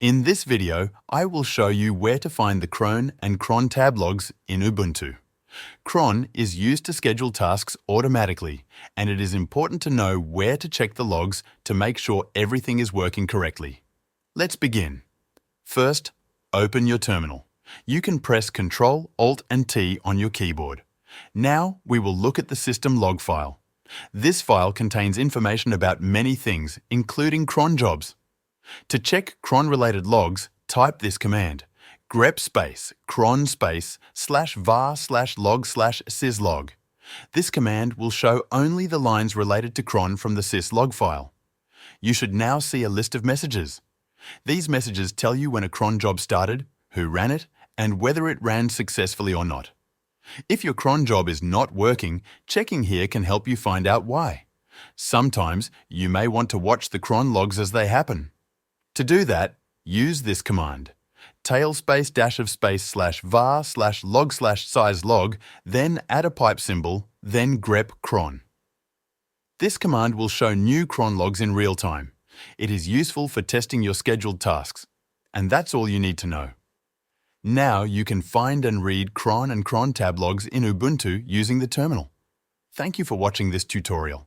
In this video, I will show you where to find the cron and crontab logs in Ubuntu. Cron is used to schedule tasks automatically, and it is important to know where to check the logs to make sure everything is working correctly. Let's begin. First, open your terminal. You can press Ctrl, Alt and T on your keyboard. Now we will look at the system log file. This file contains information about many things, including cronjobs. To check cron-related logs, type this command: grep space cron space /var/log/syslog. This command will show only the lines related to cron from the syslog file. You should now see a list of messages. These messages tell you when a cron job started, who ran it, and whether it ran successfully or not. If your cron job is not working, checking here can help you find out why. Sometimes you may want to watch the cron logs as they happen. To do that, use this command: tail space -var/log/syslog, then add a pipe symbol, then grep cron. This command will show new cron logs in real time. It is useful for testing your scheduled tasks. And that's all you need to know. Now you can find and read cron and crontab logs in Ubuntu using the terminal. Thank you for watching this tutorial.